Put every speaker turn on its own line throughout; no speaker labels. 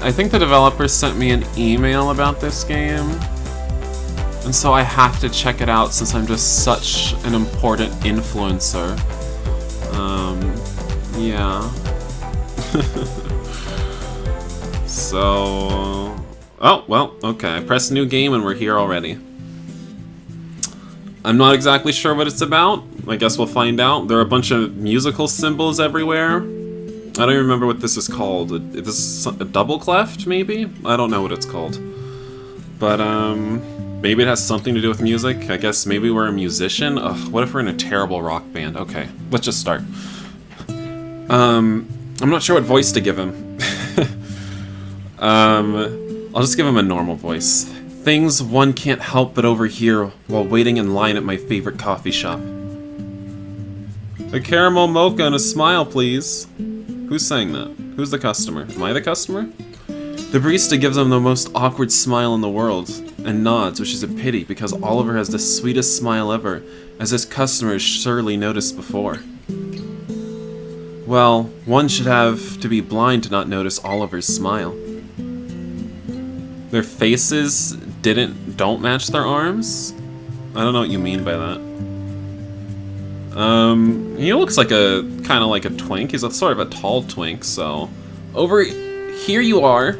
I think the developers sent me an email about this game. And so I have to check it out since I'm just such an important influencer. Yeah. So... Oh, well, okay. I pressed new game and we're here already. I'm not exactly sure what it's about. I guess we'll find out. There are a bunch of musical symbols everywhere. I don't even remember what this is called. Is this a double cleft, maybe? I don't know what it's called. But, maybe it has something to do with music. I guess maybe we're a musician. Ugh, what if we're in a terrible rock band? Okay, let's just start. I'm not sure what voice to give him. I'll just give him a normal voice. Things one can't help but overhear while waiting in line at my favorite coffee shop. A caramel mocha and a smile, please. Who's saying that? Who's the customer? Am I the customer? The barista gives him the most awkward smile in the world, and nods, which is a pity because Oliver has the sweetest smile ever, as his customer has surely noticed before. Well, one should have to be blind to not notice Oliver's smile. Their faces don't match their arms? I don't know what you mean by that. He looks like kind of like a twink. He's sort of a tall twink, so... Over here you are!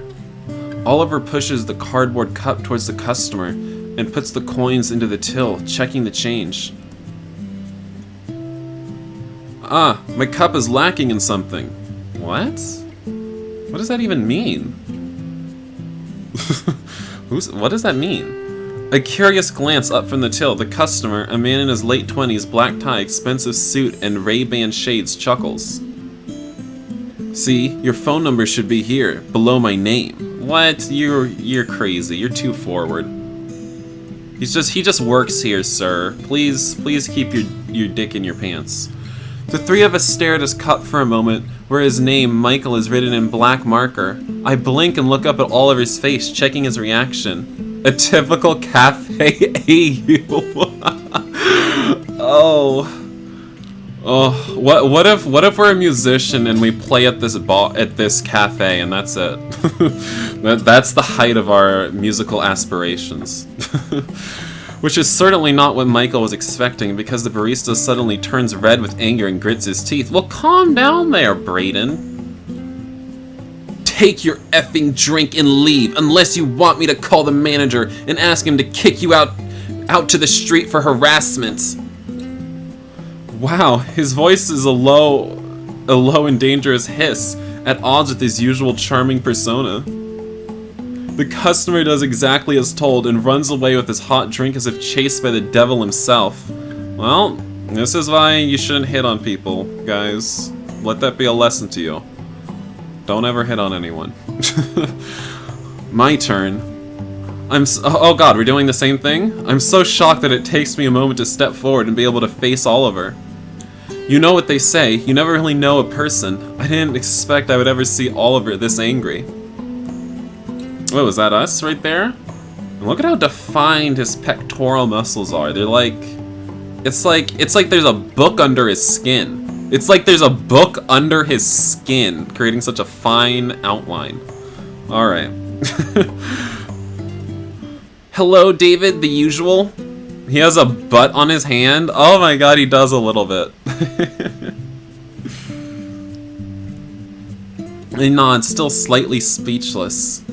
Oliver pushes the cardboard cup towards the customer and puts the coins into the till, checking the change. Ah, my cup is lacking in something. What? What does that even mean? What does that mean? A curious glance up from the till. The customer, a man in his late 20s, black tie, expensive suit, and Ray-Ban shades, chuckles. See, your phone number should be here, below my name. What? You're crazy. You're too forward. He just works here, sir. Please keep your dick in your pants. The three of us stare at his cup for a moment, where his name, Michael, is written in black marker. I blink and look up at Oliver's face, checking his reaction. A typical cafe AU. What if we're a musician and we play at this cafe and that's it? That's the height of our musical aspirations. Which is certainly not what Michael was expecting, because the barista suddenly turns red with anger and grits his teeth. Well, calm down there, Brayden. Take your effing drink and leave, unless you want me to call the manager and ask him to kick you out to the street for harassment. Wow, his voice is a low and dangerous hiss, at odds with his usual charming persona. The customer does exactly as told and runs away with his hot drink as if chased by the devil himself. Well, this is why you shouldn't hit on people, guys. Let that be a lesson to you. Don't ever hit on anyone. My turn. Oh god, we're doing the same thing? I'm so shocked that it takes me a moment to step forward and be able to face Oliver. You know what they say, you never really know a person. I didn't expect I would ever see Oliver this angry. Oh, is that us right there? And look at how defined his pectoral muscles are. They're like... It's like there's a book under his skin. It's like there's a book under his skin, creating such a fine outline. Alright. Hello, David, the usual. He has a butt on his hand. Oh my god, he does a little bit. He nods, still slightly speechless.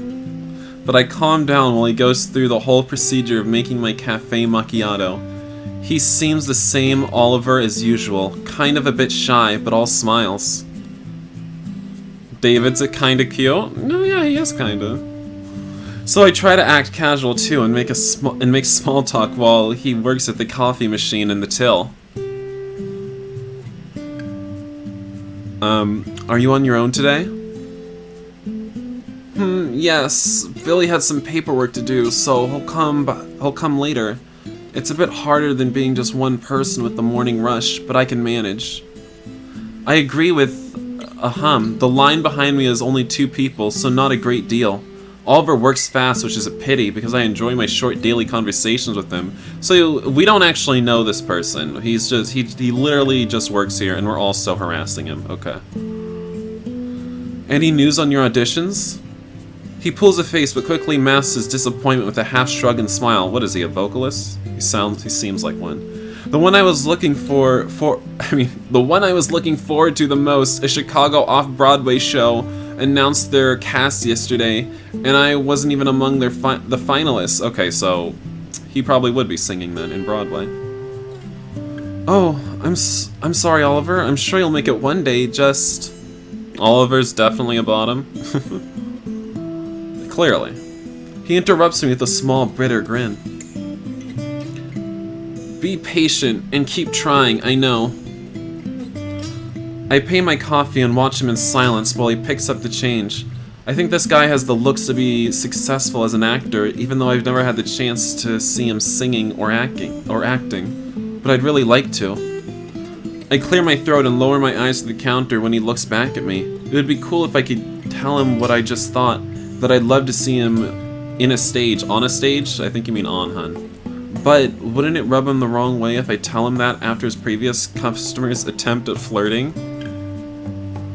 But I calm down while he goes through the whole procedure of making my cafe macchiato. He seems the same Oliver as usual, kind of a bit shy, but all smiles. David's kinda cute? No, yeah, he is kinda. So I try to act casual too and make small talk while he works at the coffee machine in the till. Are you on your own today? Yes. Billy had some paperwork to do, so he'll come later. It's a bit harder than being just one person with the morning rush, but I can manage. I agree with the line behind me is only 2 people, so not a great deal. Oliver works fast, which is a pity, because I enjoy my short daily conversations with him. So we don't actually know this person. He literally just works here, and we're also harassing him. Okay. Any news on your auditions? He pulls a face but quickly masks his disappointment with a half shrug and smile. What is he, a vocalist? He seems like one. The one I was looking the one I was looking forward to the most, a Chicago off-Broadway show, announced their cast yesterday, and I wasn't even among the finalists. Okay, so he probably would be singing then in Broadway. Oh, I'm sorry, Oliver. I'm sure you'll make it one day. Just Oliver's definitely a bottom. Clearly. He interrupts me with a small, bitter grin. Be patient and keep trying, I know. I pay my coffee and watch him in silence while he picks up the change. I think this guy has the looks to be successful as an actor, even though I've never had the chance to see him singing or acting. But I'd really like to. I clear my throat and lower my eyes to the counter when he looks back at me. It would be cool if I could tell him what I just thought, that I'd love to see him on a stage. I think you mean on, hun. But wouldn't it rub him the wrong way if I tell him that after his previous customer's attempt at flirting?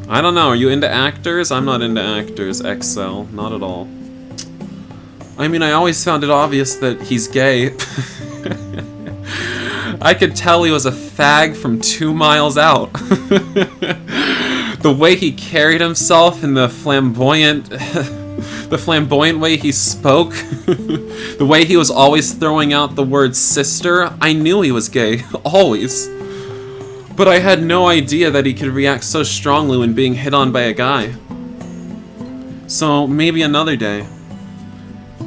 I don't know, are you into actors? I'm not into actors, XL, not at all. I mean, I always found it obvious that he's gay. I could tell he was a fag from 2 miles out. The way he carried himself and the flamboyant way he spoke, the way he was always throwing out the word sister, I knew he was gay, always. But I had no idea that he could react so strongly when being hit on by a guy. So maybe another day.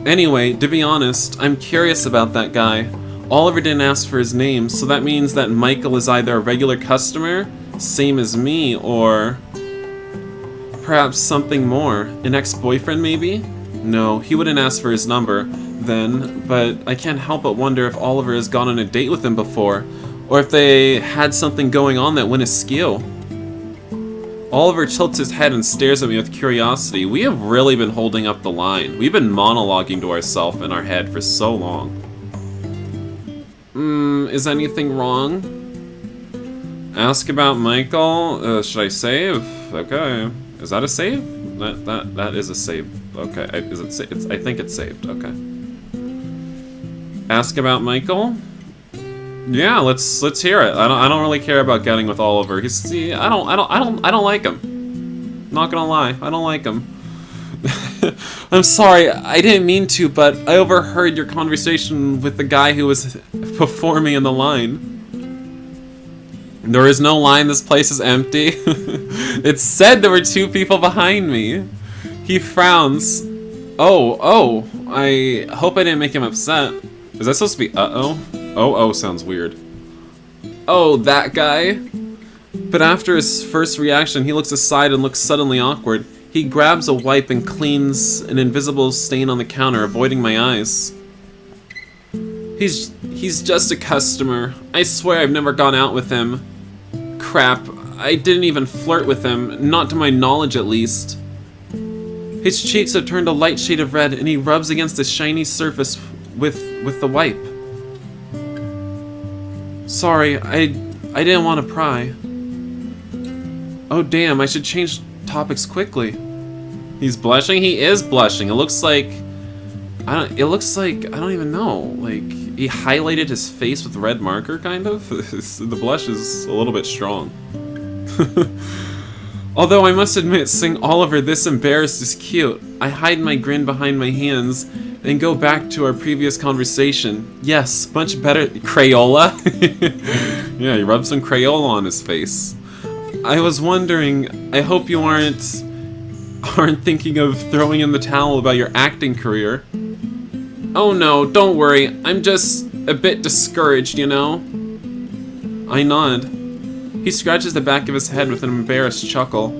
Anyway, to be honest, I'm curious about that guy. Oliver didn't ask for his name, so that means that Michael is either a regular customer, same as me, or perhaps something more. An ex-boyfriend, maybe? No, he wouldn't ask for his number then, but I can't help but wonder if Oliver has gone on a date with him before, or if they had something going on that went askew. Oliver tilts his head and stares at me with curiosity. We have really been holding up the line. We've been monologuing to ourselves in our head for so long. Is anything wrong? Ask about Michael. Should I save? Okay. Is that a save? That is a save. Okay. I think it's saved. Okay. Ask about Michael. Yeah, let's hear it. I don't really care about getting with Oliver. I don't like him. Not gonna lie, I don't like him. I'm sorry, I didn't mean to, but I overheard your conversation with the guy who was before me in the line. There is no line, this place is empty. It said there were 2 people behind me. He frowns. Oh, I hope I didn't make him upset. Is that supposed to be uh-oh? Oh sounds weird. Oh, that guy? But after his first reaction, he looks aside and looks suddenly awkward. He grabs a wipe and cleans an invisible stain on the counter, avoiding my eyes. He's just a customer. I swear I've never gone out with him. Crap, I didn't even flirt with him, not to my knowledge at least. His cheeks have turned a light shade of red and he rubs against the shiny surface with the wipe. Sorry, I didn't want to pry. Oh damn, I should change topics quickly. He's blushing? He is blushing. It looks like I don't even know. Like he highlighted his face with red marker kind of. The blush is a little bit strong. Although I must admit, seeing Oliver this embarrassed is cute. I hide my grin behind my hands and go back to our previous conversation. Yes, much better. Crayola? Yeah, he rubbed some Crayola on his face. I was wondering, I hope you aren't thinking of throwing in the towel about your acting career. Oh no, don't worry. I'm just a bit discouraged, you know? I nod. He scratches the back of his head with an embarrassed chuckle.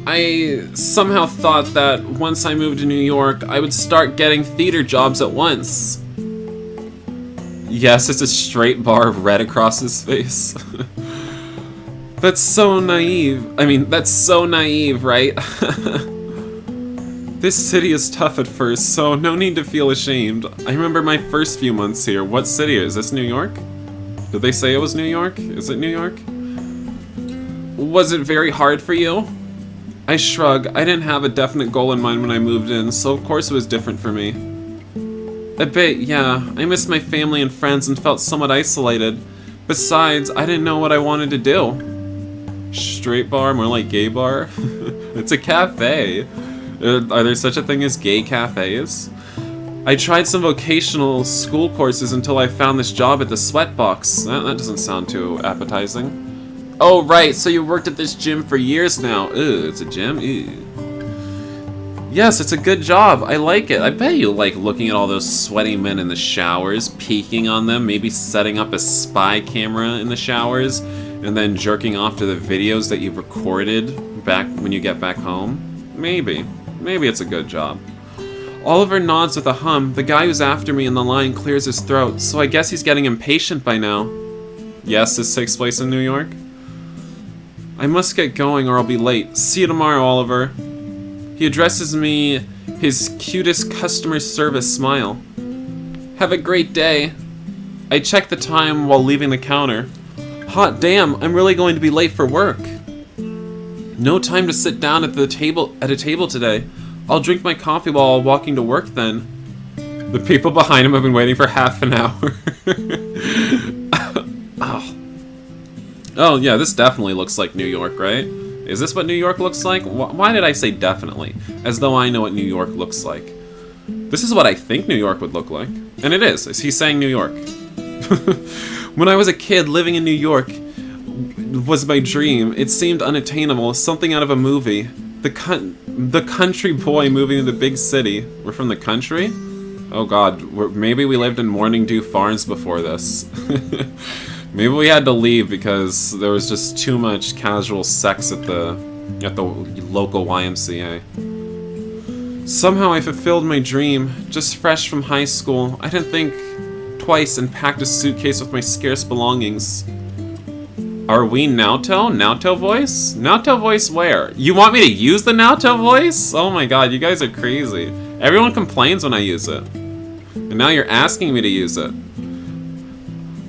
I somehow thought that once I moved to New York, I would start getting theater jobs at once. Yes, it's a straight bar of red across his face. That's so naive. I mean, that's so naive, right? This city is tough at first, so no need to feel ashamed. I remember my first few months here. What city is this? New York? Did they say it was New York? Is it New York? Was it very hard for you? I shrug. I didn't have a definite goal in mind when I moved in, so of course it was different for me. A bit, yeah. I missed my family and friends and felt somewhat isolated. Besides, I didn't know what I wanted to do. Straight bar, more like gay bar? It's a cafe. Are there such a thing as gay cafes? I tried some vocational school courses until I found this job at the Sweatbox. That doesn't sound too appetizing. Oh, right, so you worked at this gym for years now. Ew, it's a gym? Ew. Yes, it's a good job. I like it. I bet you like looking at all those sweaty men in the showers, peeking on them, maybe setting up a spy camera in the showers, and then jerking off to the videos that you've recorded back when you get back home. Maybe. Maybe it's a good job. Oliver nods with a hum. The guy who's after me in the line clears his throat, so I guess he's getting impatient by now. Yes, this takes place in New York? I must get going or I'll be late. See you tomorrow, Oliver. He addresses me his cutest customer service smile. Have a great day. I check the time while leaving the counter. Hot damn, I'm really going to be late for work. No time to sit down at a table today. I'll drink my coffee while walking to work then. The people behind him have been waiting for half an hour. Oh yeah, this definitely looks like New York, right? Is this what New York looks like? Why did I say definitely? As though I know what New York looks like. This is what I think New York would look like. And it is. He's saying New York. When I was a kid, living in New York was my dream. It seemed unattainable, something out of a movie. The country boy moving to the big city. We're from the country? Oh god, maybe we lived in Morning Dew Farms before this. Maybe we had to leave because there was just too much casual sex at the local YMCA. Somehow I fulfilled my dream, just fresh from high school. I didn't think twice and packed a suitcase with my scarce belongings. Are we Naoto? Naoto voice? Naoto voice where? You want me to use the Naoto voice? Oh my god, you guys are crazy. Everyone complains when I use it. And now you're asking me to use it.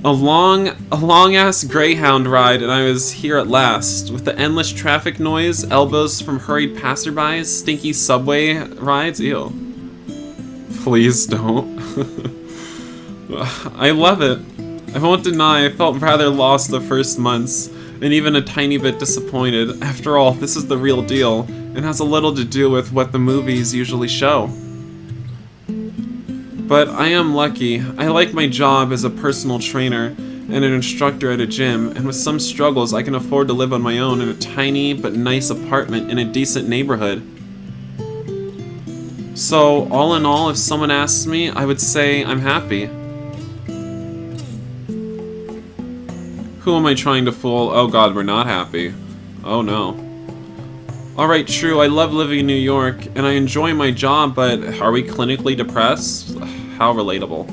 A long-ass Greyhound ride, and I was here at last. With the endless traffic noise, elbows from hurried passerbys, stinky subway rides. Ew. Please don't. I love it. I won't deny I felt rather lost the first months, and even a tiny bit disappointed. After all, this is the real deal, and has a little to do with what the movies usually show. But I am lucky. I like my job as a personal trainer and an instructor at a gym, and with some struggles I can afford to live on my own in a tiny but nice apartment in a decent neighborhood. So, all in all, if someone asks me, I would say I'm happy. Who am I trying to fool? Oh god, we're not happy. Oh no. Alright, true, I love living in New York, and I enjoy my job, but are we clinically depressed? How relatable.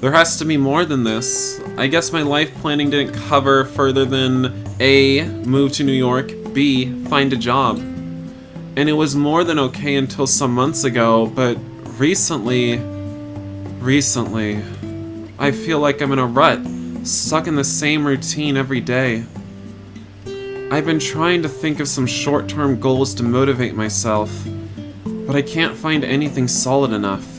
There has to be more than this. I guess my life planning didn't cover further than A, move to New York, B, find a job. And it was more than okay until some months ago, but recently, I feel like I'm in a rut, stuck in the same routine every day. I've been trying to think of some short-term goals to motivate myself, but I can't find anything solid enough.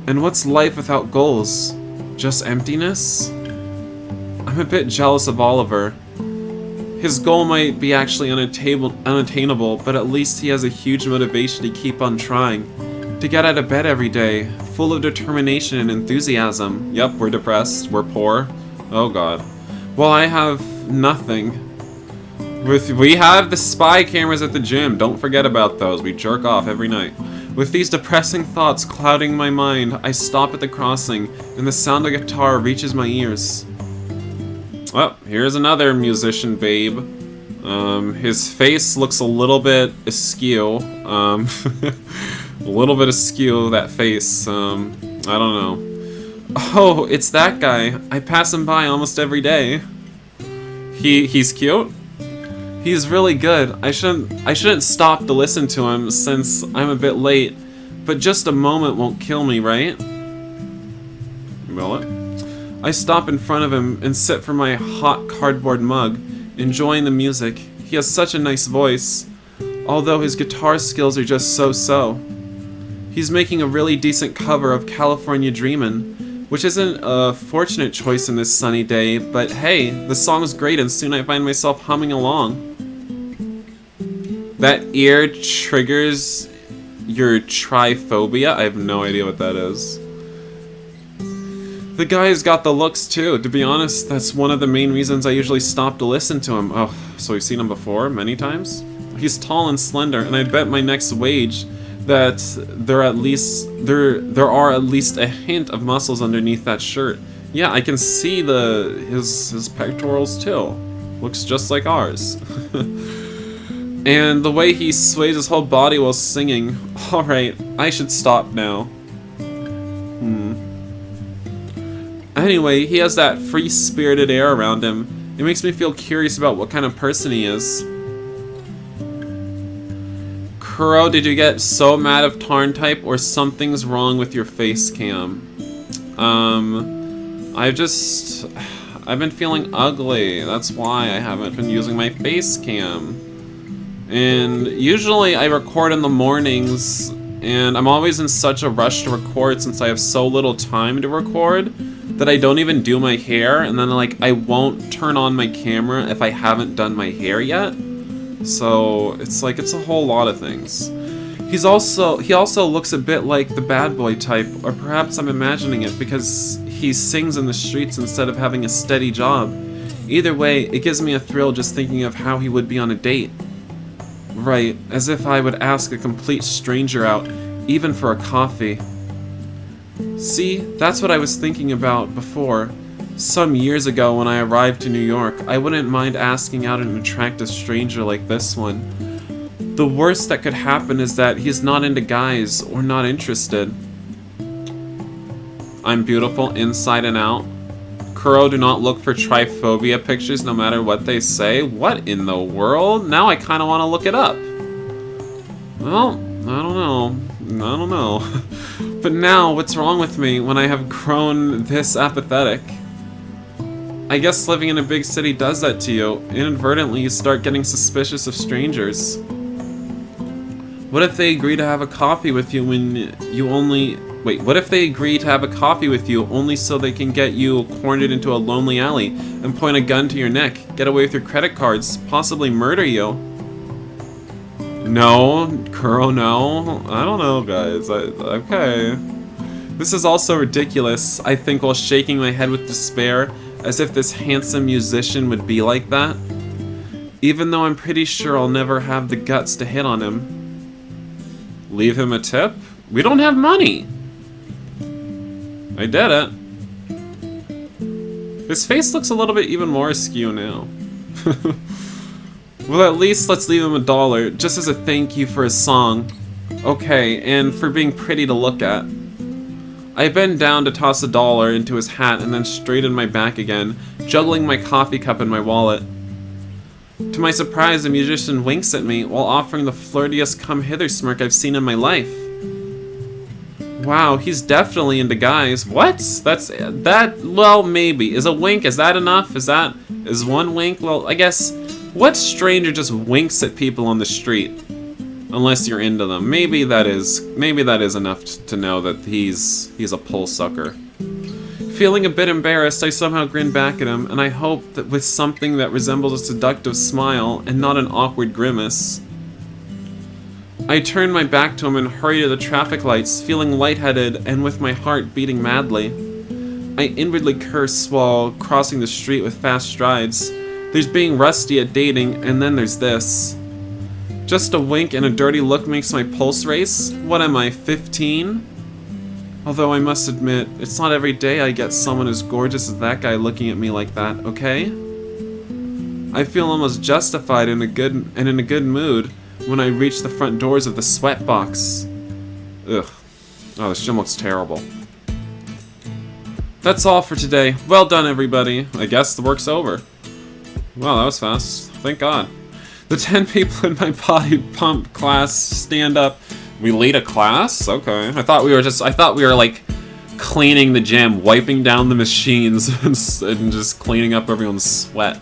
And what's life without goals? Just emptiness? I'm a bit jealous of Oliver. His goal might be actually unattainable, but at least he has a huge motivation to keep on trying. To get out of bed every day, full of determination and enthusiasm. Yep, we're depressed, we're poor. Oh god. Well, I have nothing. We have the spy cameras at the gym, don't forget about those, we jerk off every night. With these depressing thoughts clouding my mind, I stop at the crossing, and the sound of a guitar reaches my ears. Well, here's another musician babe. His face looks a little bit askew. A little bit askew, that face. I don't know. Oh, it's that guy. I pass him by almost every day. He's cute? He's really good. I shouldn't stop to listen to him since I'm a bit late, but just a moment won't kill me, right? Will it? I stop in front of him and sit for my hot cardboard mug, enjoying the music. He has such a nice voice. although his guitar skills are just so-so. He's making a really decent cover of California Dreamin', which isn't a fortunate choice in this sunny day, but hey, the song's great and soon I find myself humming along. That ear triggers your triphobia? I have no idea what that is. The guy's got the looks too. To be honest, that's one of the main reasons I usually stop to listen to him. Oh, so we've seen him before many times? He's tall and slender, and I bet my next wage that there are at least a hint of muscles underneath that shirt. Yeah, I can see his pectorals too. Looks just like ours. And the way he sways his whole body while singing. Alright, I should stop now. Anyway, he has that free-spirited air around him. It makes me feel curious about what kind of person he is. Kuro, did you get so mad of Tarn type or something's wrong with your face cam? I've been feeling ugly. That's why I haven't been using my face cam. And usually I record in the mornings, and I'm always in such a rush to record since I have so little time to record that I don't even do my hair, and then like I won't turn on my camera if I haven't done my hair yet. So it's like it's a whole lot of things. He also looks a bit like the bad boy type, or perhaps I'm imagining it because he sings in the streets instead of having a steady job. Either way, it gives me a thrill just thinking of how he would be on a date. Right, as if I would ask a complete stranger out, even for a coffee. See, that's what I was thinking about before. Some years ago when I arrived to New York, I wouldn't mind asking out an attractive stranger like this one. The worst that could happen is that he's not into guys or not interested. I'm beautiful inside and out. Kuro, do not look for triphobia pictures no matter what they say. What in the world? Now I kind of want to look it up. Well, I don't know. But now, what's wrong with me when I have grown this apathetic? I guess living in a big city does that to you. Inadvertently, you start getting suspicious of strangers. What if they agree to have a coffee with you when you only... Wait, what if they agree to have a coffee with you only so they can get you cornered into a lonely alley and point a gun to your neck, get away with your credit cards, possibly murder you? No, Kuro, no. I don't know, guys. Okay. This is also ridiculous, I think, while shaking my head with despair, as if this handsome musician would be like that. Even though I'm pretty sure I'll never have the guts to hit on him. Leave him a tip? We don't have money! I did it. His face looks a little bit even more askew now. Well, at least let's leave him $1, just as a thank you for his song. Okay, and for being pretty to look at. I bend down to toss $1 into his hat and then straighten my back again, juggling my coffee cup in my wallet. To my surprise, the musician winks at me while offering the flirtiest come-hither smirk I've seen in my life. Wow, he's definitely into guys. What? Well, maybe. Is a wink, is that enough? Is one wink? Well, I guess, what stranger just winks at people on the street? Unless you're into them. Maybe that is enough to know that he's a pull sucker. Feeling a bit embarrassed, I somehow grin back at him, and I hope that with something that resembles a seductive smile and not an awkward grimace. I turn my back to him and hurry to the traffic lights, feeling lightheaded and with my heart beating madly. I inwardly curse while crossing the street with fast strides. There's being rusty at dating, and then there's this. Just a wink and a dirty look makes my pulse race? What am I, 15? Although I must admit, it's not every day I get someone as gorgeous as that guy looking at me like that, okay? I feel almost justified and in a good mood when I reach the front doors of the sweatbox. Ugh. Oh, this gym looks terrible. That's all for today. Well done, everybody. I guess the work's over. Wow, that was fast. Thank God. The 10 people in my body pump class stand up. We lead a class? Okay. I thought we were like cleaning the gym, wiping down the machines and just cleaning up everyone's sweat.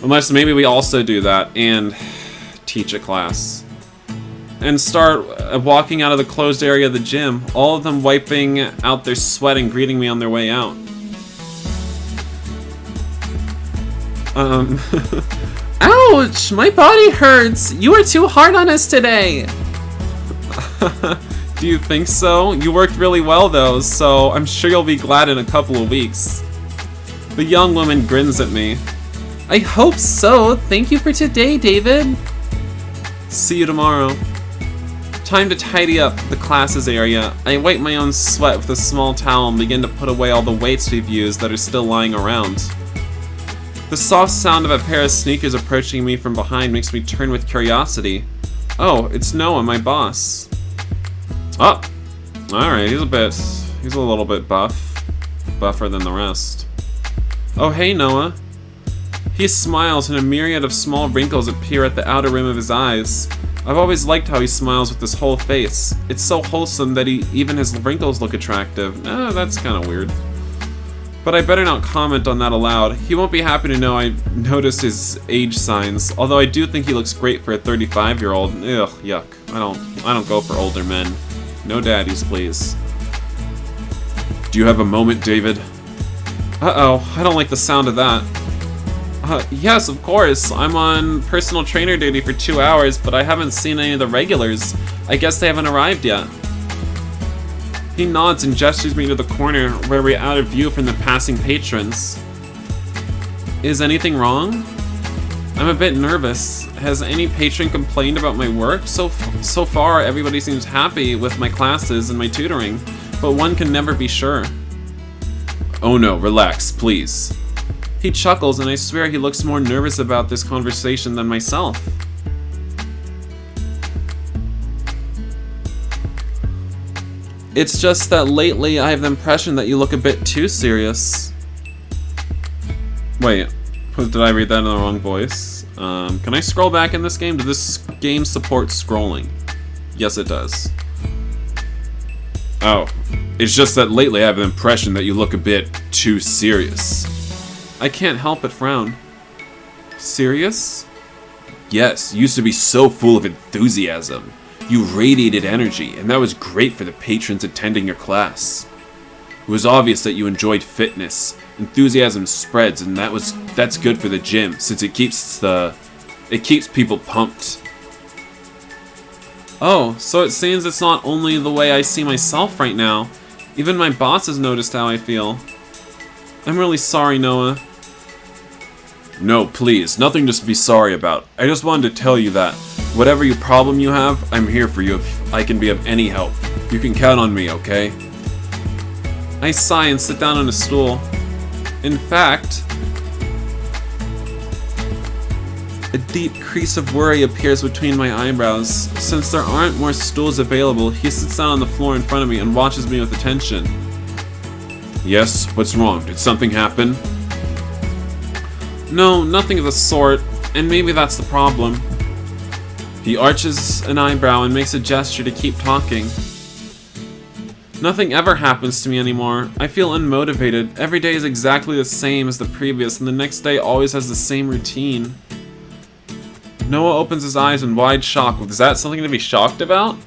Unless maybe we also do that and teach a class. And start walking out of the closed area of the gym, all of them wiping out their sweat and greeting me on their way out. Ouch! My body hurts! You were too hard on us today! Do you think so? You worked really well though, so I'm sure you'll be glad in a couple of weeks. The young woman grins at me. I hope so. Thank you for today, David. See you tomorrow. Time to tidy up the classes area. I wipe my own sweat with a small towel and begin to put away all the weights we've used that are still lying around. The soft sound of a pair of sneakers approaching me from behind makes me turn with curiosity. Oh, it's Noah, my boss. Oh, alright, he's a little bit buffer than the rest. Oh, hey, Noah. He smiles and a myriad of small wrinkles appear at the outer rim of his eyes. I've always liked how he smiles with his whole face. It's so wholesome that even his wrinkles look attractive. That's kind of weird. But I better not comment on that aloud. He won't be happy to know I noticed his age signs, although I do think he looks great for a 35-year-old. Ugh, yuck. I don't go for older men. No daddies, please. Do you have a moment, David? Uh-oh, I don't like the sound of that. Yes, of course. I'm on personal trainer duty for 2 hours, but I haven't seen any of the regulars. I guess they haven't arrived yet. He nods and gestures me to the corner where we're out of view from the passing patrons. Is anything wrong? I'm a bit nervous. Has any patron complained about my work? So far, everybody seems happy with my classes and my tutoring, but one can never be sure. Oh no, relax, please. He chuckles, and I swear he looks more nervous about this conversation than myself. It's just that lately I have the impression that you look a bit too serious. Wait, did I read that in the wrong voice? Can I scroll back in this game? Does this game support scrolling? Yes, it does. Oh, it's just that lately I have the impression that you look a bit too serious. I can't help but frown. Serious? Yes, you used to be so full of enthusiasm. You radiated energy, and that was great for the patrons attending your class. It was obvious that you enjoyed fitness. Enthusiasm spreads, and that's good for the gym, since it keeps people pumped. Oh, so it seems it's not only the way I see myself right now. Even my boss has noticed how I feel. I'm really sorry, Noah. No, please, nothing to be sorry about. I just wanted to tell you that whatever problem you have, I'm here for you if I can be of any help. You can count on me, okay? I sigh and sit down on a stool. In fact, a deep crease of worry appears between my eyebrows. Since there aren't more stools available, he sits down on the floor in front of me and watches me with attention. Yes, what's wrong? Did something happen? No, nothing of the sort, and maybe that's the problem. He arches an eyebrow and makes a gesture to keep talking. Nothing ever happens to me anymore. I feel unmotivated. Every day is exactly the same as the previous, and the next day always has the same routine. Noah opens his eyes in wide shock. Is that something to be shocked about?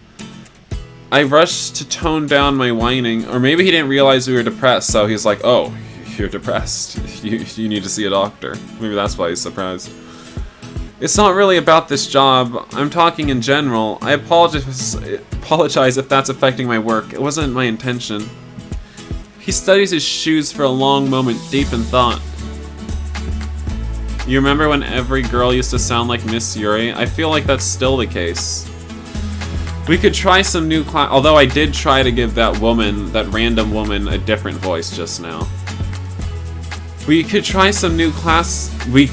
I rush to tone down my whining, or maybe he didn't realize we were depressed, so he's like, oh, you're depressed. You need to see a doctor. Maybe that's why he's surprised. It's not really about this job. I'm talking in general. I apologize if that's affecting my work. It wasn't my intention. He studies his shoes for a long moment, deep in thought. You remember when every girl used to sound like Miss Yuri? I feel like that's still the case. We could try some new class, although I did try to give that random woman, a different voice just now. We could try some new class. We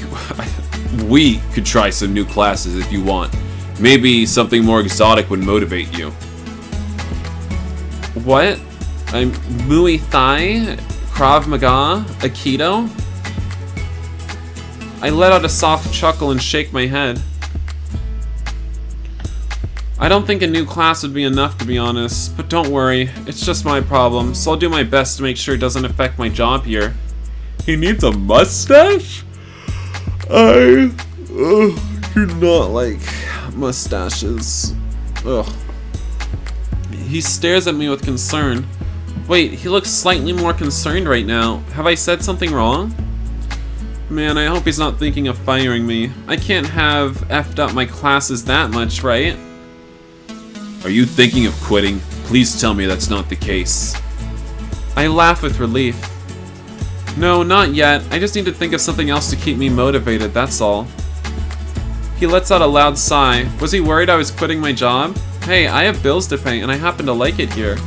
could try some new classes if you want. Maybe something more exotic would motivate you. What? Muay Thai? Krav Maga? Aikido? I let out a soft chuckle and shake my head. I don't think a new class would be enough, to be honest, but don't worry, it's just my problem, so I'll do my best to make sure it doesn't affect my job here. He needs a mustache? I do not like mustaches. Ugh. He stares at me with concern. Wait, he looks slightly more concerned right now. Have I said something wrong? Man, I hope he's not thinking of firing me. I can't have effed up my classes that much, right? Are you thinking of quitting? Please tell me that's not the case. I laugh with relief. No, not yet. I just need to think of something else to keep me motivated, that's all. He lets out a loud sigh. Was he worried I was quitting my job? Hey, I have bills to pay and I happen to like it here.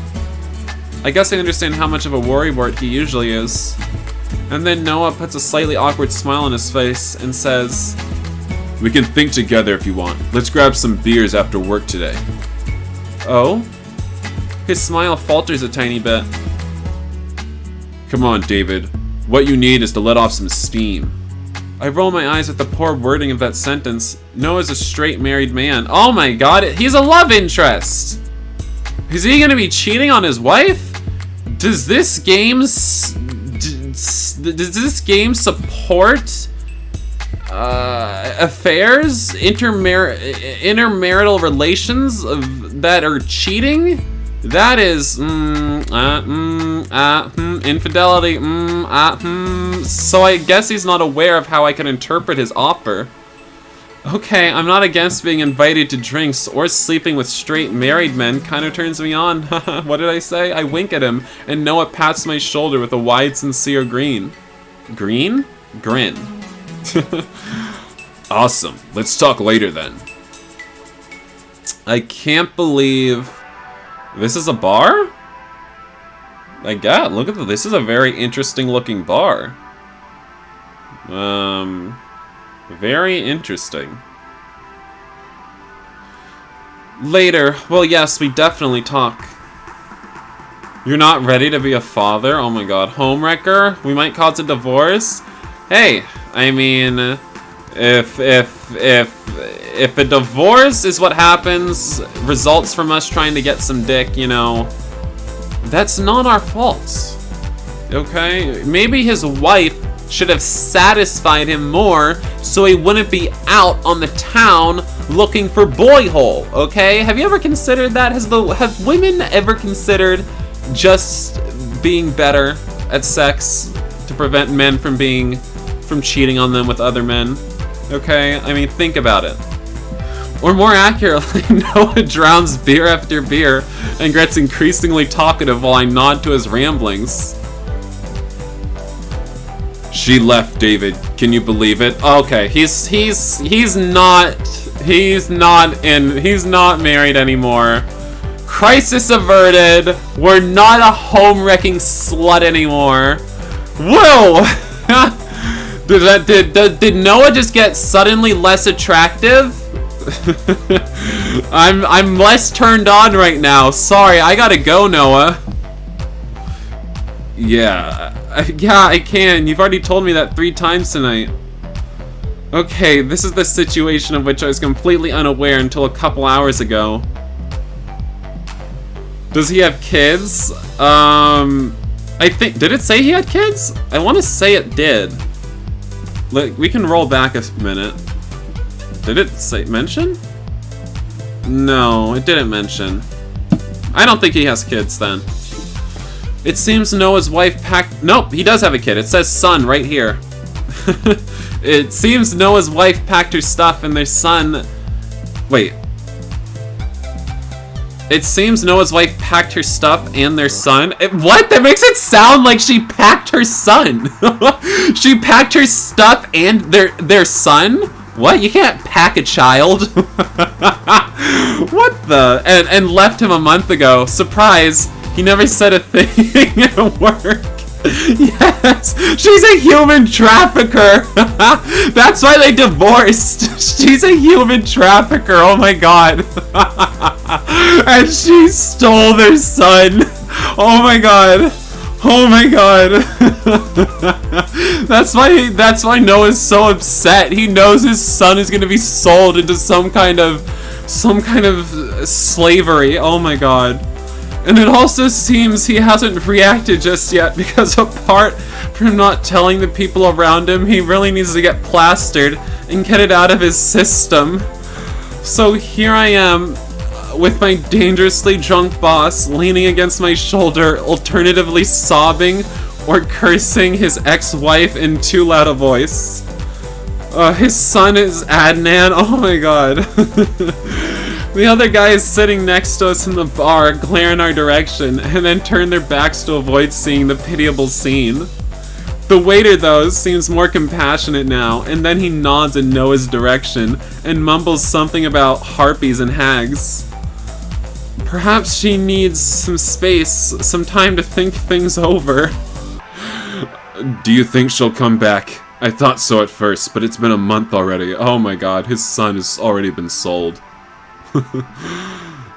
I guess I understand how much of a worrywart he usually is. And then Noah puts a slightly awkward smile on his face and says, we can think together if you want. Let's grab some beers after work today. Oh? His smile falters a tiny bit. Come on, David. What you need is to let off some steam. I roll my eyes at the poor wording of that sentence. Noah's a straight married man. Oh my god, he's a love interest! Is he gonna be cheating on his wife? Does this game support affairs, intermarital relations that are cheating? That is infidelity. So I guess he's not aware of how I can interpret his offer. Okay, I'm not against being invited to drinks or sleeping with straight married men. Kinda turns me on. What did I say? I wink at him, and Noah pats my shoulder with a wide, sincere grin. Green? Grin. Awesome. Let's talk later then. I can't believe this is a bar? My god, look at this. This is a very interesting looking bar. Very interesting. Later. Well, yes, we definitely talk. You're not ready to be a father? Oh my god. Homewrecker? We might cause a divorce? Hey, I mean, if a divorce is what happens, results from us trying to get some dick, you know, that's not our fault. Okay? Maybe his wife should have satisfied him more so he wouldn't be out on the town looking for boy hole, okay? Have you ever considered that? Have women ever considered just being better at sex to prevent men from cheating on them with other men? Okay? I mean, think about it. Or more accurately, Noah drowns beer after beer and gets increasingly talkative while I nod to his ramblings. She left, David. Can you believe it? Okay, he's not married anymore. Crisis averted. We're not a home-wrecking slut anymore. Whoa! Did Noah just get suddenly less attractive? I'm less turned on right now. Sorry, I gotta go, Noah. Yeah, I can. You've already told me that 3 times tonight. Okay, this is the situation of which I was completely unaware until a couple hours ago. Does he have kids? I think, did it say he had kids? I want to say it did. Look, we can roll back a minute. Did it say, mention? No, it didn't mention. I don't think he has kids then. It seems Noah's wife packed... Nope, he does have a kid. It says son right here. It seems Noah's wife packed her stuff and their son... Wait. It seems Noah's wife packed her stuff and their son... What? That makes it sound like she packed her son. She packed her stuff and their son? What? You can't pack a child. What the? And left him a month ago. Surprise. He never said a thing at work. Yes, she's a human trafficker. That's why they divorced. She's a human trafficker. Oh my god. And she stole their son. Oh my god. Oh my god. That's why Noah's so upset. He knows his son is going to be sold into some kind of slavery. Oh my god. And it also seems he hasn't reacted just yet because apart from not telling the people around him, he really needs to get plastered and get it out of his system. So here I am, with my dangerously drunk boss leaning against my shoulder, alternatively sobbing or cursing his ex-wife in too loud a voice. His son is Adnan. Oh my god. The other guy is sitting next to us in the bar, glare in our direction, and then turn their backs to avoid seeing the pitiable scene. The waiter, though, seems more compassionate now, and then he nods in Noah's direction and mumbles something about harpies and hags. Perhaps she needs some space, some time to think things over. Do you think she'll come back? I thought so at first, but it's been a month already. Oh my god, his son has already been sold.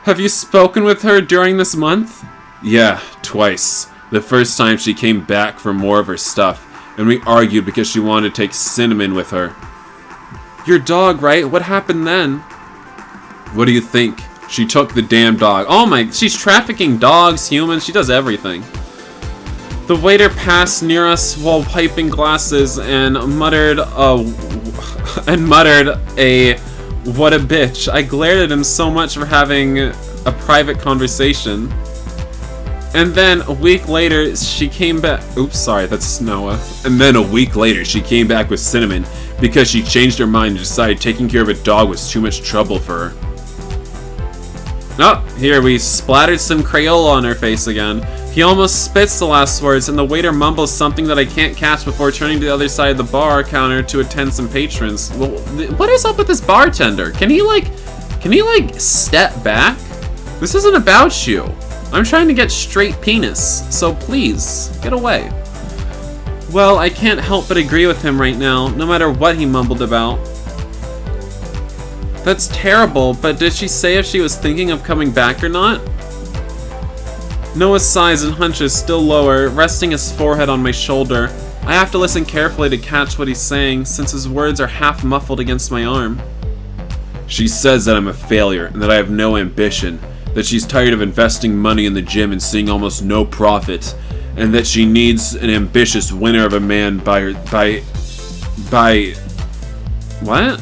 Have you spoken with her during this month? Yeah, twice. The first time she came back for more of her stuff, and we argued because she wanted to take Cinnamon with her. Your dog, right? What happened then? What do you think? She took the damn dog. Oh my, she's trafficking dogs, humans, she does everything. The waiter passed near us while piping glasses and muttered a what a bitch. I glared at him so much for having a private conversation. And then a week later, she came back. Oops, sorry, that's Noah. And then a week later, she came back with Cinnamon because she changed her mind and decided taking care of a dog was too much trouble for her. Oh, here we splattered some Crayola on her face again. He almost spits the last words, and the waiter mumbles something that I can't catch before turning to the other side of the bar counter to attend some patrons. Well, what is up with this bartender? Can he step back? This isn't about you. I'm trying to get straight penis, so please, get away. Well, I can't help but agree with him right now, no matter what he mumbled about. That's terrible, but did she say if she was thinking of coming back or not? Noah sighs and hunches still lower, resting his forehead on my shoulder. I have to listen carefully to catch what he's saying, since his words are half muffled against my arm. She says that I'm a failure, and that I have no ambition. That she's tired of investing money in the gym and seeing almost no profit, and that she needs an ambitious winner of a man by what?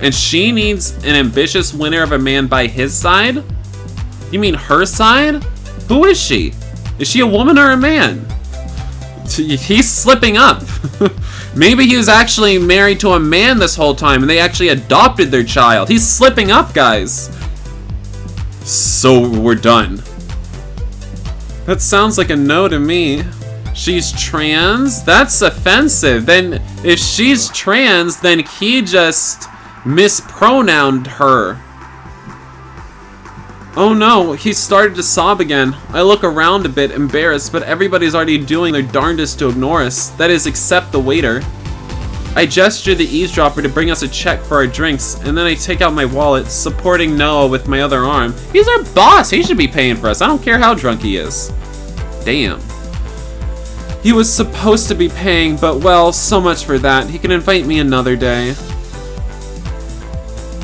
And she needs an ambitious winner of a man by his side? You mean her side? Who is she? Is she a woman or a man? He's slipping up. Maybe he was actually married to a man this whole time and they actually adopted their child. He's slipping up, guys. So we're done. That sounds like a no to me. She's trans? That's offensive. Then if she's trans, then he just mispronounced her. Oh no, he started to sob again. I look around a bit, embarrassed, but everybody's already doing their darndest to ignore us. That is, except the waiter. I gesture the eavesdropper to bring us a check for our drinks, and then I take out my wallet, supporting Noah with my other arm. He's our boss, he should be paying for us. I don't care how drunk he is. Damn. He was supposed to be paying, but well, so much for that. He can invite me another day.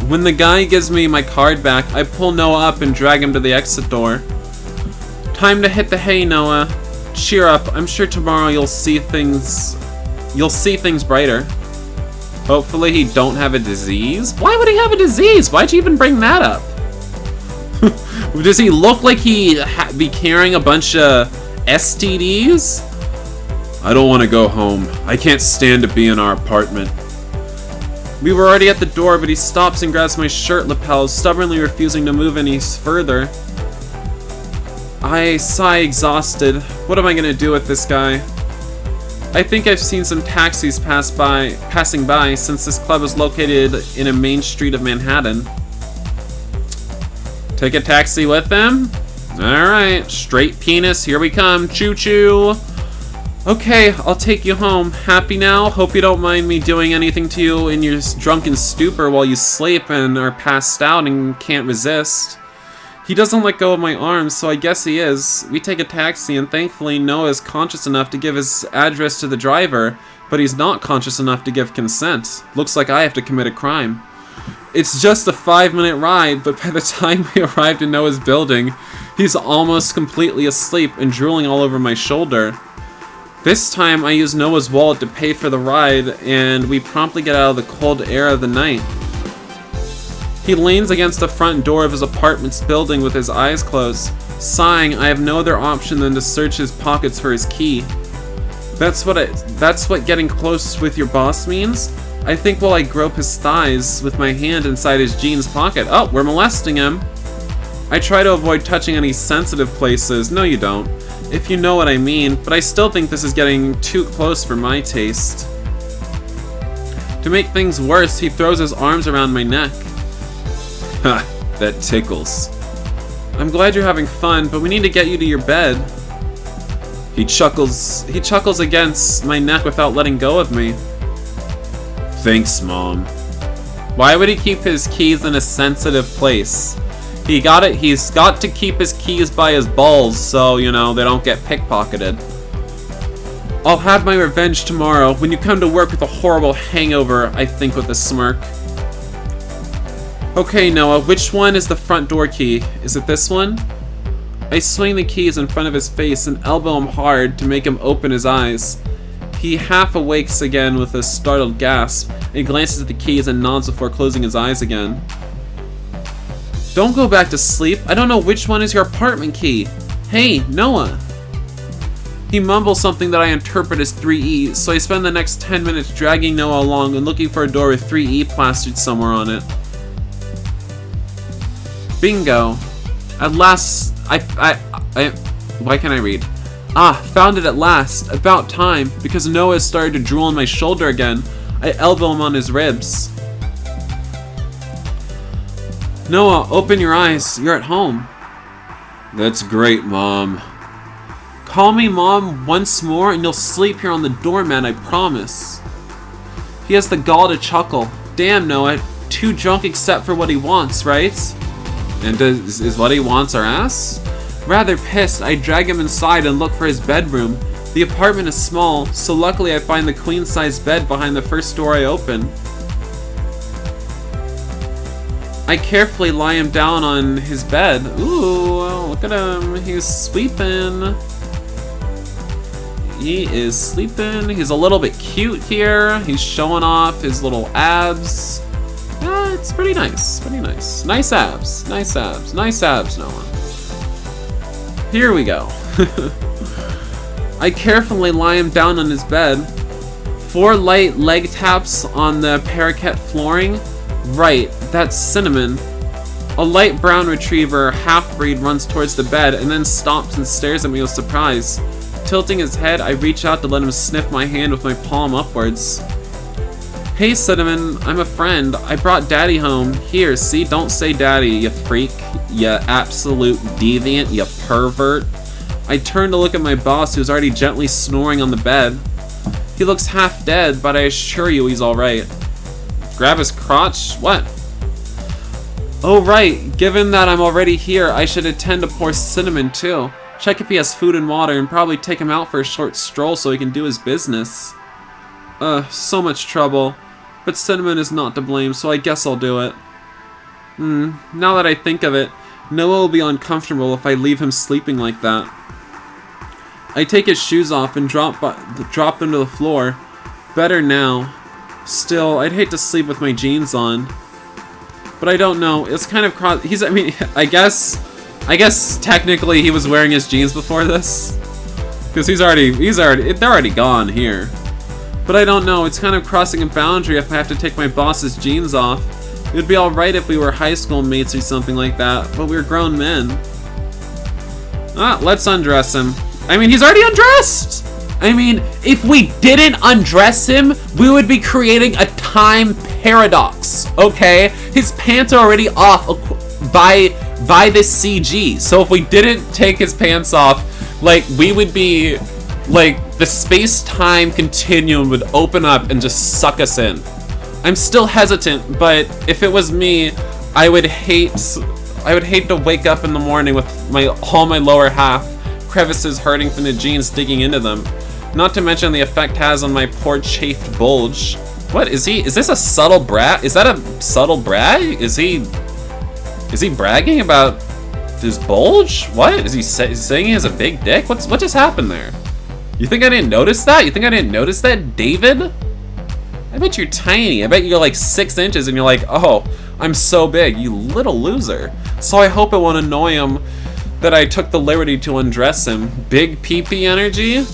When the guy gives me my card back, I pull Noah up and drag him to the exit door. Time to hit the hay, Noah. Cheer up, I'm sure tomorrow you'll see things brighter. Hopefully he don't have a disease? Why would he have a disease? Why'd you even bring that up? Does he look like he be carrying a bunch of STDs? I don't want to go home. I can't stand to be in our apartment. We were already at the door, but he stops and grabs my shirt lapels, stubbornly refusing to move any further. I sigh, exhausted. What am I gonna do with this guy? I think I've seen some taxis passing by since this club is located in a main street of Manhattan. Take a taxi with them? Alright, straight penis, here we come, choo-choo! Okay, I'll take you home. Happy now? Hope you don't mind me doing anything to you in your drunken stupor while you sleep and are passed out and can't resist. He doesn't let go of my arms, so I guess he is. We take a taxi, and thankfully Noah is conscious enough to give his address to the driver, but he's not conscious enough to give consent. Looks like I have to commit a crime. It's just a 5-minute ride, but by the time we arrived in Noah's building, he's almost completely asleep and drooling all over my shoulder. This time, I use Noah's wallet to pay for the ride, and we promptly get out of the cold air of the night. He leans against the front door of his apartment's building with his eyes closed. Sighing, I have no other option than to search his pockets for his key. That's what getting close with your boss means? I think while I grope his thighs with my hand inside his jeans pocket. Oh, we're molesting him. I try to avoid touching any sensitive places. No, you don't. If you know what I mean, but I still think this is getting too close for my taste. To make things worse, he throws his arms around my neck. Ha, that tickles. I'm glad you're having fun, but we need to get you to your bed. He chuckles against my neck without letting go of me. Thanks, Mom. Why would he keep his keys in a sensitive place? He's got to keep his keys by his balls so, you know, they don't get pickpocketed. I'll have my revenge tomorrow when you come to work with a horrible hangover, I think with a smirk. Okay, Noah, which one is the front door key? Is it this one? I swing the keys in front of his face and elbow him hard to make him open his eyes. He half awakes again with a startled gasp and glances at the keys and nods before closing his eyes again. Don't go back to sleep. I don't know which one is your apartment key. Hey, Noah. He mumbles something that I interpret as 3E, so I spend the next 10 minutes dragging Noah along and looking for a door with 3E plastered somewhere on it. Bingo. At last, why can't I read? Ah, found it at last. About time, because Noah started to drool on my shoulder again. I elbow him on his ribs. Noah, open your eyes. You're at home. That's great, Mom. Call me Mom once more and you'll sleep here on the doormat, I promise. He has the gall to chuckle. Damn, Noah, too drunk except for what he wants, right? And is what he wants our ass? Rather pissed, I drag him inside and look for his bedroom. The apartment is small, so luckily I find the queen-size bed behind the first door I open. I carefully lie him down on his bed. Ooh, look at him. He's sleeping. He is sleeping. He's a little bit cute here. He's showing off his little abs. Yeah, it's pretty nice. Pretty nice. Nice abs. Nice abs. Nice abs, Noah. Here we go. I carefully lie him down on his bed. 4 light leg taps on the parquet flooring. Right, that's Cinnamon. A light brown retriever half-breed runs towards the bed and then stops and stares at me with surprise. Tilting his head, I reach out to let him sniff my hand with my palm upwards. Hey Cinnamon, I'm a friend. I brought Daddy home. Here, see, don't say Daddy, you freak. You absolute deviant, you pervert. I turn to look at my boss who's already gently snoring on the bed. He looks half dead, but I assure you he's alright. Grab his crotch? What? Oh right, given that I'm already here, I should attend to poor Cinnamon too. Check if he has food and water and probably take him out for a short stroll so he can do his business. So much trouble. But Cinnamon is not to blame, so I guess I'll do it. Now that I think of it, Noah will be uncomfortable if I leave him sleeping like that. I take his shoes off and drop them to the floor. Better now. Still, I'd hate to sleep with my jeans on. But I don't know, it's kind of I guess technically he was wearing his jeans before this. Because they're already gone here. But I don't know, it's kind of crossing a boundary if I have to take my boss's jeans off. It would be alright if we were high school mates or something like that, but we're grown men. Let's undress him. I mean, he's already undressed! I mean, if we didn't undress him, we would be creating a time paradox, okay? His pants are already off by this CG, so if we didn't take his pants off, like, we would be, like, the space-time continuum would open up and just suck us in. I'm still hesitant, but if it was me, I would hate to wake up in the morning with all my lower half, crevices hurting from the jeans digging into them. Not to mention the effect has on my poor chafed bulge. What, is this a subtle brag? Is that a subtle brag? Is he bragging about his bulge? What? Is he saying he has a big dick? What just happened there? You think I didn't notice that? You think I didn't notice that, David? I bet you're tiny. I bet you're like 6 inches and you're like, oh, I'm so big, you little loser. So I hope it won't annoy him that I took the liberty to undress him. Big pee-pee energy?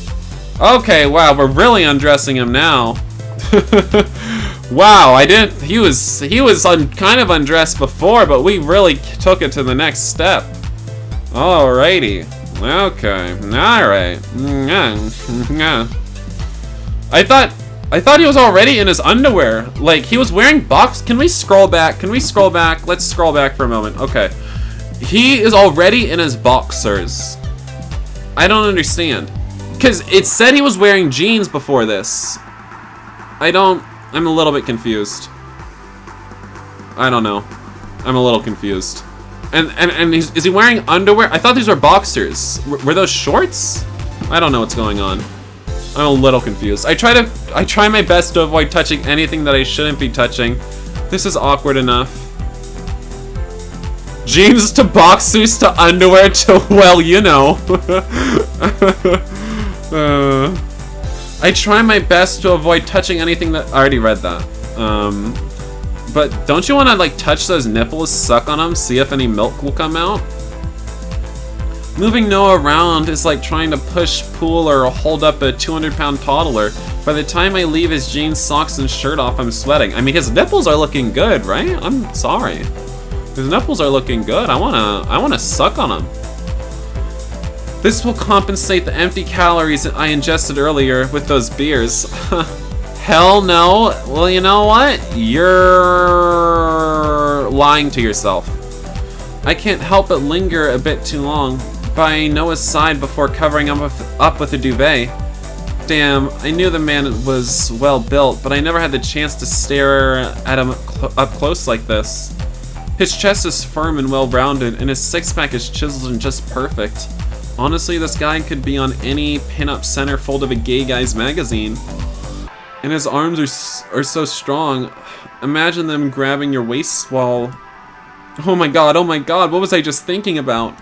Okay, wow, we're really undressing him now. Wow, he was kind of undressed before, but we really took it to the next step. Alrighty. Okay. Alright. I thought he was already in his underwear. Like, he was wearing box. Can we scroll back? Can we scroll back? Let's scroll back for a moment. Okay. He is already in his boxers. I don't understand. Because it said he was wearing jeans before this. I'm a little bit confused. I don't know. I'm a little confused. And is he wearing underwear? I thought these were boxers. Were those shorts? I don't know what's going on. I'm a little confused. I try my best to avoid touching anything that I shouldn't be touching. This is awkward enough. Jeans to boxers to underwear to, well, you know. I try my best to avoid touching anything that... I already read that. But don't you want to, like, touch those nipples, suck on them, see if any milk will come out? Moving Noah around is like trying to push, pull, or hold up a 200-pound toddler. By the time I leave his jeans, socks, and shirt off, I'm sweating. I mean, his nipples are looking good, right? I'm sorry. His nipples are looking good. I wanna suck on them. This will compensate the empty calories that I ingested earlier with those beers. Hell no. Well, you know what? You're lying to yourself. I can't help but linger a bit too long by Noah's side before covering him up with a duvet. Damn, I knew the man was well built, but I never had the chance to stare at him up close like this. His chest is firm and well-rounded, and his six-pack is chiseled and just perfect. Honestly, this guy could be on any pin-up centerfold of a gay guy's magazine. And his arms are so strong. Imagine them grabbing your waist while... Oh my god, what was I just thinking about?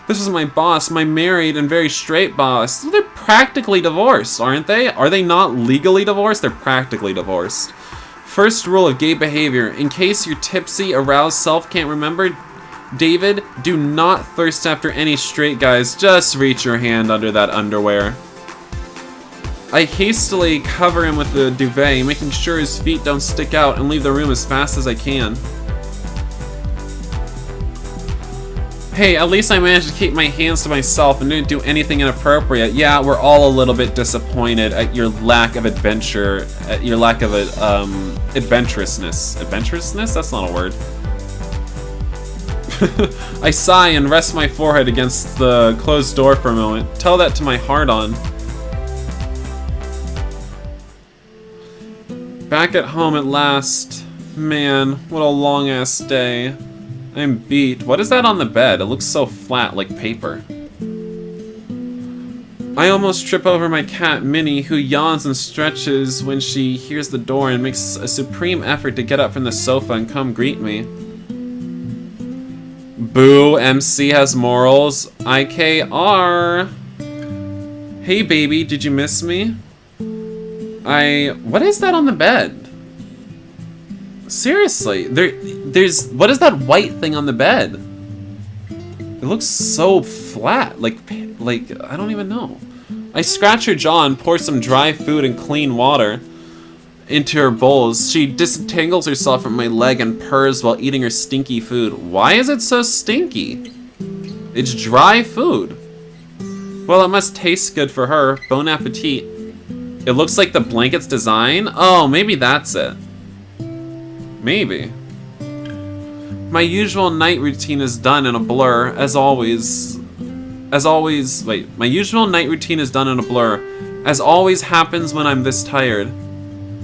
This is my boss, my married and very straight boss. They're practically divorced, aren't they? Are they not legally divorced? They're practically divorced. First rule of gay behavior. In case your tipsy, aroused self can't remember, David, do not thirst after any straight guys. Just reach your hand under that underwear. I hastily cover him with the duvet, making sure his feet don't stick out, and leave the room as fast as I can. Hey, at least I managed to keep my hands to myself and didn't do anything inappropriate. Yeah, we're all a little bit disappointed at your lack of adventure, at your lack of adventurousness. Adventurousness? That's not a word. I sigh and rest my forehead against the closed door for a moment. Tell that to my heart-on. Back at home at last. Man, what a long-ass day. I'm beat. What is that on the bed? It looks so flat, like paper. I almost trip over my cat, Minnie, who yawns and stretches when she hears the door and makes a supreme effort to get up from the sofa and come greet me. Boo, MC has morals. IKR. Hey, baby, did you miss me? What is that on the bed? Seriously, what is that white thing on the bed? It looks so flat, like I don't even know. I scratch her jaw and pour some dry food and clean water into her bowls. She disentangles herself from my leg and purrs while eating her stinky food. Why is it so stinky? It's dry food. Well, it must taste good for her. Bon appetit. It looks like the blanket's design. Oh, maybe that's it. Maybe. My usual night routine is done in a blur, as always. Wait, my usual night routine is done in a blur. As always happens when I'm this tired.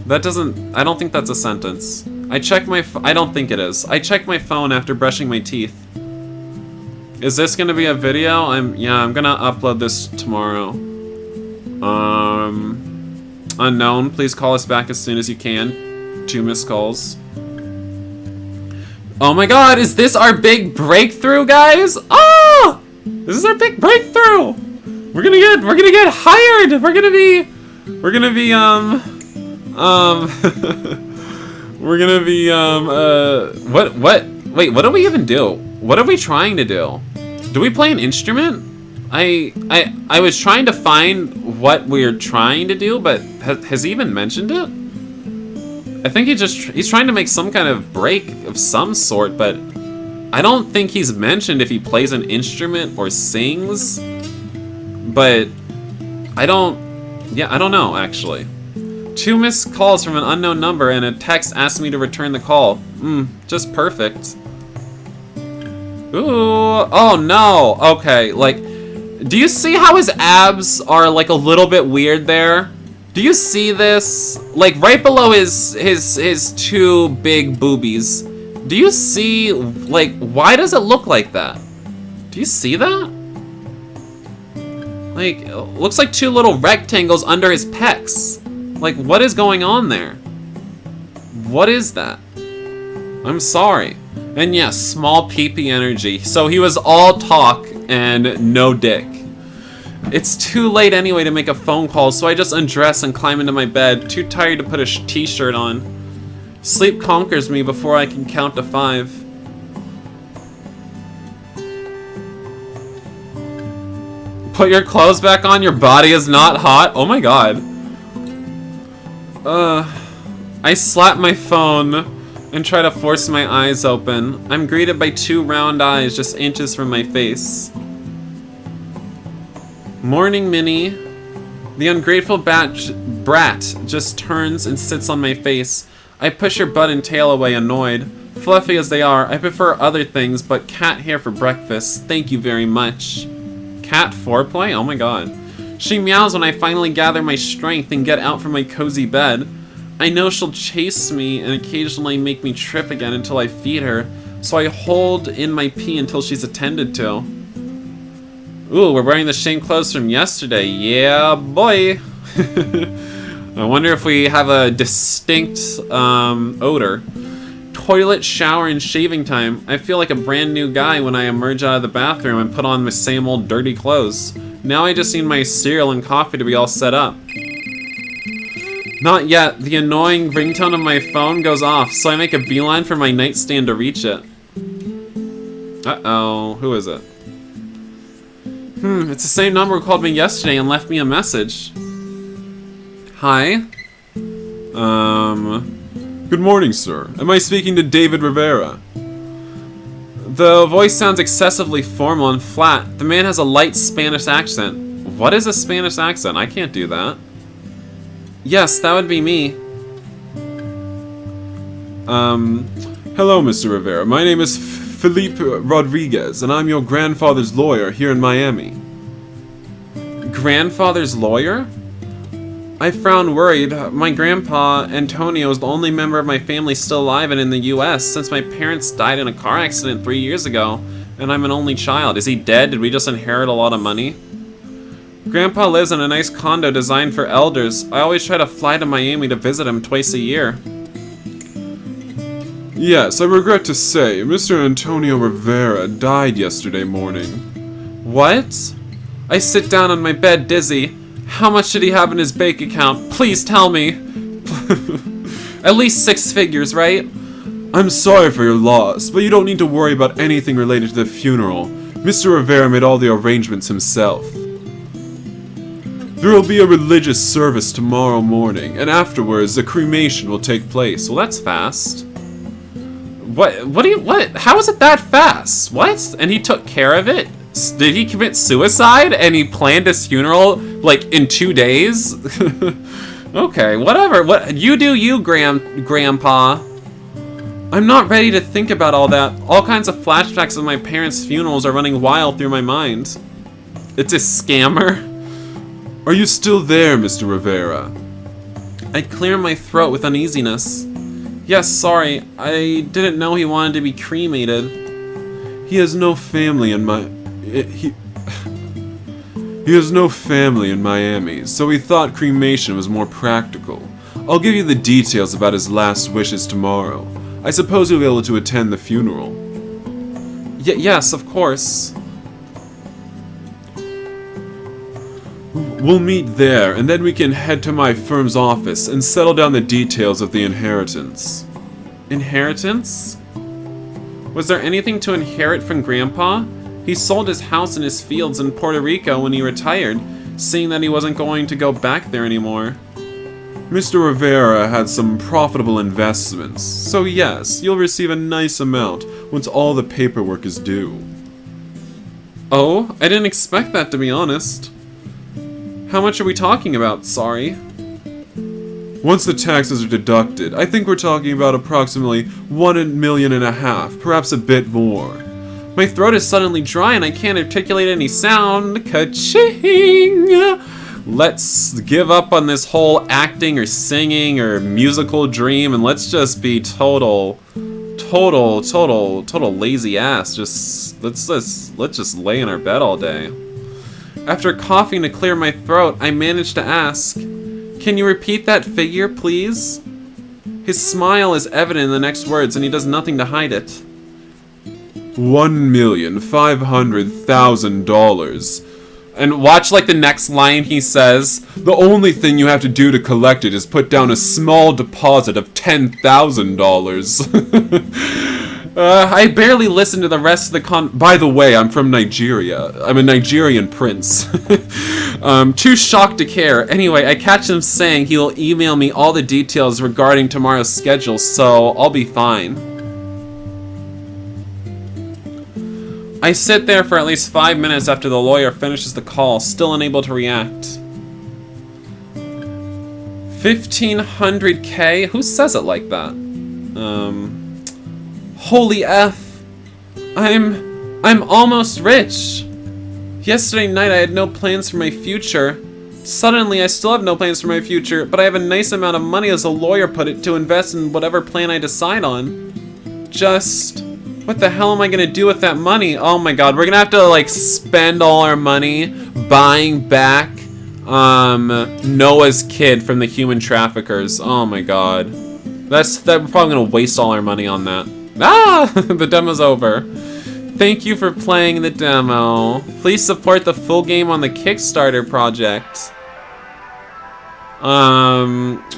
I don't think that's a sentence. I don't think it is. I check my phone after brushing my teeth. Is this gonna be a video? I'm gonna upload this tomorrow. Unknown, please call us back as soon as you can. 2 missed calls. Oh my god, is this our big breakthrough, guys? Oh! This is our big breakthrough! We're gonna get hired! We're gonna be We're gonna be, wait, what do we even do? What are we trying to do? Do we play an instrument? I was trying to find what we're trying to do, but has he even mentioned it? I think he's trying to make some kind of break of some sort, but I don't think he's mentioned if he plays an instrument or sings. But I don't know, actually. 2 missed calls from an unknown number and a text asking me to return the call. Just perfect. Ooh, oh no. Okay, like, do you see how his abs are like a little bit weird there? Do you see this? Like right below his 2 big boobies. Do you see, like, why does it look like that? Do you see that? Like, it looks like 2 little rectangles under his pecs. Like, what is going on there? What is that? I'm sorry. And yes, small pee-pee energy. So he was all talk and no dick. It's too late anyway to make a phone call, so I just undress and climb into my bed, too tired to put a t-shirt on. Sleep conquers me before I can count to 5. Put your clothes back on, your body is not hot. Oh my god. I slap my phone and try to force my eyes open. I'm greeted by 2 round eyes just inches from my face. Morning, Minnie. The ungrateful brat just turns and sits on my face. I push her butt and tail away, annoyed. Fluffy as they are, I prefer other things, but cat hair for breakfast. Thank you very much. Cat foreplay? Oh my god. She meows when I finally gather my strength and get out from my cozy bed. I know she'll chase me and occasionally make me trip again until I feed her, so I hold in my pee until she's attended to. Ooh, we're wearing the same clothes from yesterday. Yeah, boy. I wonder if we have a distinct odor. Toilet, shower, and shaving time. I feel like a brand new guy when I emerge out of the bathroom and put on the same old dirty clothes. Now I just need my cereal and coffee to be all set up. Not yet. The annoying ringtone of my phone goes off, so I make a beeline for my nightstand to reach it. Uh-oh. Who is it? It's the same number who called me yesterday and left me a message. Hi.
Good morning, sir. Am I speaking to David Rivera?
The voice sounds excessively formal and flat. The man has a light Spanish accent. What is a Spanish accent? I can't do that. Yes, that would be me.
Hello, Mr. Rivera. My name is Felipe Rodriguez, and I'm your grandfather's lawyer here in Miami.
Grandfather's lawyer? I frown worried. My grandpa, Antonio, is the only member of my family still alive and in the US since my parents died in a car accident 3 years ago, and I'm an only child. Is he dead? Did we just inherit a lot of money? Grandpa lives in a nice condo designed for elders. I always try to fly to Miami to visit him twice a year.
Yes, I regret to say, Mr. Antonio Rivera died yesterday morning.
What? I sit down on my bed dizzy. How much did he have in his bank account? Please tell me. At least 6 figures, right?
I'm sorry for your loss, but you don't need to worry about anything related to the funeral. Mr. Rivera made all the arrangements himself. There will be a religious service tomorrow morning, and afterwards a cremation will take place.
Well, that's fast. What? How is it that fast? What? And he took care of it? Did he commit suicide and he planned his funeral, like, in 2 days? Okay, whatever. What you do, you, Grandpa. I'm not ready to think about all that. All kinds of flashbacks of my parents' funerals are running wild through my mind. It's a scammer.
Are you still there, Mr. Rivera?
I clear my throat with uneasiness. Yes, sorry. I didn't know he wanted to be cremated.
He has no family in He has no family in Miami, so he thought cremation was more practical. I'll give you the details about his last wishes tomorrow. I suppose you'll be able to attend the funeral.
Yes, of course.
We'll meet there, and then we can head to my firm's office and settle down the details of the inheritance.
Inheritance? Was there anything to inherit from Grandpa? He sold his house and his fields in Puerto Rico when he retired, seeing that he wasn't going to go back there anymore.
Mr. Rivera had some profitable investments, so yes, you'll receive a nice amount once all the paperwork is due.
Oh, I didn't expect that, to be honest. How much are we talking about, sorry?
Once the taxes are deducted, I think we're talking about approximately 1.5 million, perhaps a bit more.
My throat is suddenly dry and I can't articulate any sound. Ka-ching! Let's give up on this whole acting or singing or musical dream and let's just be total lazy ass. Let's just lay in our bed all day. After coughing to clear my throat, I managed to ask, "Can you repeat that figure, please?" His smile is evident in the next words and he does nothing to hide it.
$1,500,000.
And watch like the next line he says,
"The only thing you have to do to collect it is put down a small deposit of $10,000.
I barely listened to the rest of the
By the way, I'm from Nigeria. I'm a Nigerian prince.
Too shocked to care. Anyway, I catch him saying he will email me all the details regarding tomorrow's schedule, so I'll be fine. I sit there for at least 5 minutes after the lawyer finishes the call, still unable to react. 1,500K? Who says it like that? Holy F. I'm almost rich. Yesterday night I had no plans for my future. Suddenly I still have no plans for my future, but I have a nice amount of money, as the lawyer put it, to invest in whatever plan I decide on. Just... what the hell am I gonna do with that money? Oh my god, we're gonna have to like spend all our money buying back Noah's kid from the human traffickers. Oh my god. We're probably gonna waste all our money on that. Ah! The demo's over. Thank you for playing the demo. Please support the full game on the Kickstarter project.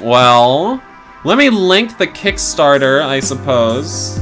Well, let me link the Kickstarter, I suppose.